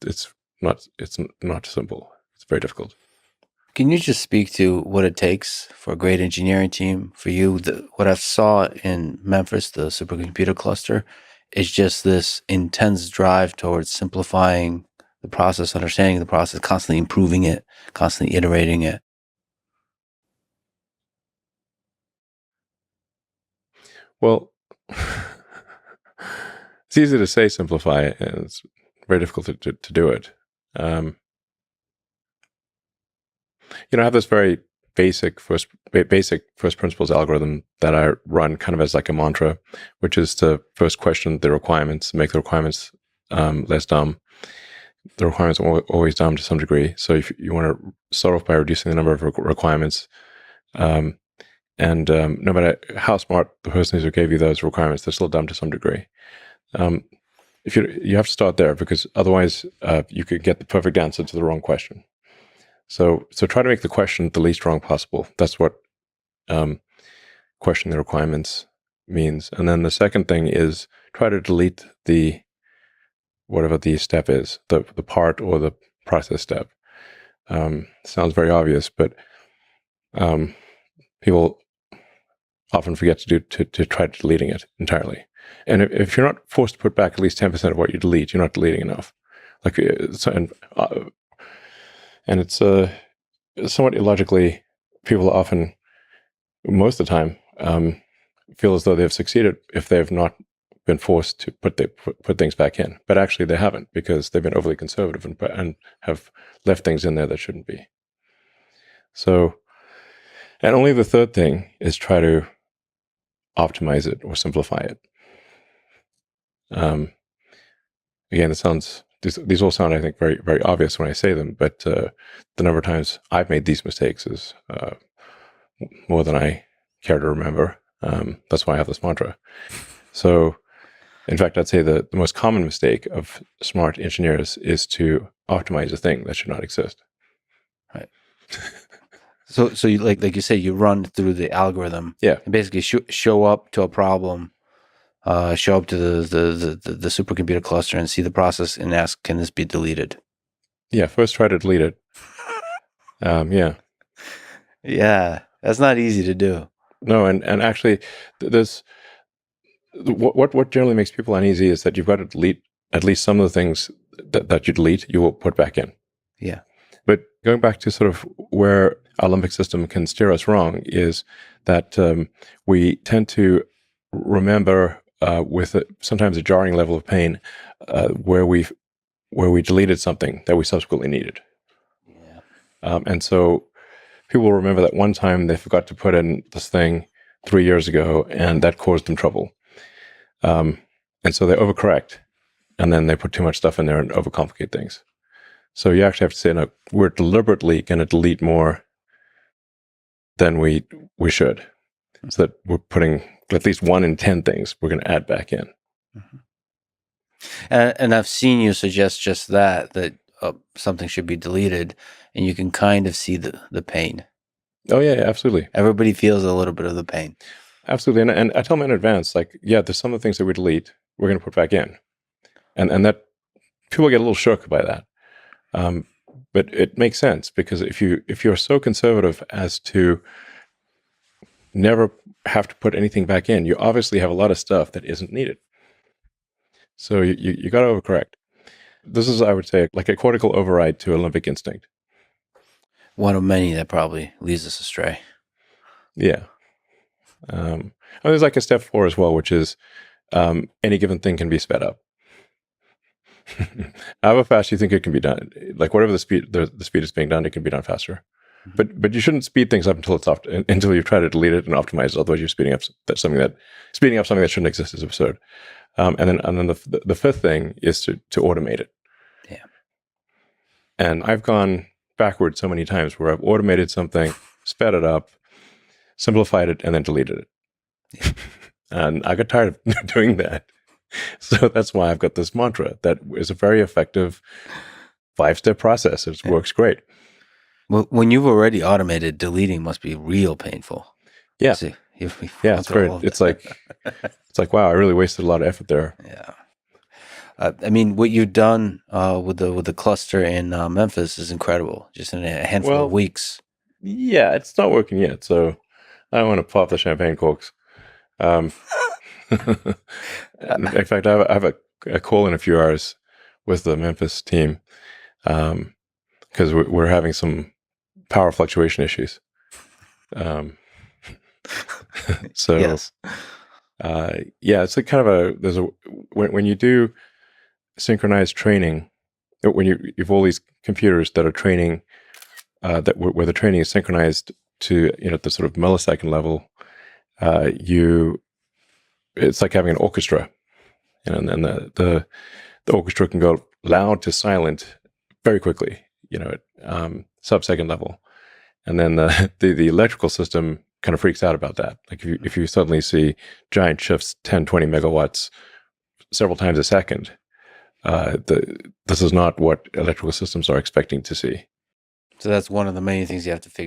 it's not simple. It's very difficult. Can you just speak to what it takes for a great engineering team? For you, what I saw in Memphis, the supercomputer cluster, is just this intense drive towards simplifying the process, understanding the process, constantly improving it, constantly iterating it. Well, it's easy to say simplify, and it's very difficult to do it. I have this very basic first principles algorithm that I run kind of as like a mantra, which is to first question the requirements, make the requirements less dumb. The requirements are always dumb to some degree. So if you want to start off by reducing the number of requirements, and no matter how smart the person is who gave you those requirements, they're still dumb to some degree. If you have to start there, because otherwise you could get the perfect answer to the wrong question. So try to make the question the least wrong possible. That's what question the requirements means. And then the second thing is try to delete whatever the step is, the part or the process step. Sounds very obvious, but people often forget to try deleting it entirely. And if you're not forced to put back at least 10% of what you delete, you're not deleting enough. And it's somewhat illogically, people often, most of the time, feel as though they've succeeded if they've not been forced to put things back in. But actually they haven't, because they've been overly conservative and have left things in there that shouldn't be. So, and only the third thing is try to optimize it or simplify it. Again, these all sound, I think, very, very obvious when I say them, but the number of times I've made these mistakes is more than I care to remember. That's why I have this mantra. So, in fact, I'd say the most common mistake of smart engineers is to optimize a thing that should not exist. Right. So you, like you say, you run through the algorithm. Yeah. And basically show up to a problem, show up to the supercomputer cluster and see the process and ask, can this be deleted? Yeah. First, try to delete it. Yeah. Yeah. That's not easy to do. No, and actually, there's what generally makes people uneasy is that you've got to delete at least some of the things that you delete, you will put back in. Yeah. But going back to sort of where our limbic system can steer us wrong is that we tend to remember with sometimes a jarring level of pain where we deleted something that we subsequently needed. Yeah. And so people will remember that one time they forgot to put in this thing 3 years ago, and that caused them trouble. And so they overcorrect, and then they put too much stuff in there and overcomplicate things. So you actually have to say, no, we're deliberately going to delete more than we should. So that we're putting at least 1 in 10 things we're going to add back in. Mm-hmm. And I've seen you suggest just that something should be deleted, and you can kind of see the pain. Oh, yeah, absolutely. Everybody feels a little bit of the pain. Absolutely. And I tell them in advance, like, yeah, there's some of the things that we delete, we're going to put back in. And that people get a little shook by that. But it makes sense, because if you're so conservative as to never have to put anything back in, you obviously have a lot of stuff that isn't needed. So you got to overcorrect. This is, I would say, like a cortical override to a limbic instinct. One of many that probably leads us astray. Yeah. And there's like a step 4 as well, which is any given thing can be sped up. However fast you think it can be done, like whatever the speed is being done, it can be done faster. Mm-hmm. But you shouldn't speed things up until you try to delete it and optimize it. Otherwise, you're speeding up something that shouldn't exist is absurd. And then the fifth thing is to automate it. Yeah. And I've gone backwards so many times where I've automated something, sped it up, simplified it, and then deleted it. Yeah. And I got tired of doing that. So that's why I've got this mantra that is a very effective 5-step process. It works great. Well, when you've already automated, deleting must be real painful. Yeah. See, yeah, it's great. It's like, wow, I really wasted a lot of effort there. Yeah. I mean, what you've done with the cluster in Memphis is incredible. Just in a handful of Well, weeks. yeah, it's not working yet, so I don't want to pop the champagne corks. Um, in fact, I have a call in a few hours with the Memphis team because we're having some power fluctuation issues. Um, so Yes. yeah, it's a kind of when you do synchronized training, when you've all these computers that are training where the training is synchronized to the sort of millisecond level, it's like having an orchestra, and then the orchestra can go loud to silent very quickly, at sub-second level. And then the electrical system kind of freaks out about that. Like if you suddenly see giant shifts 10, 20 megawatts several times a second, this is not what electrical systems are expecting to see. So that's one of the many things you have to figure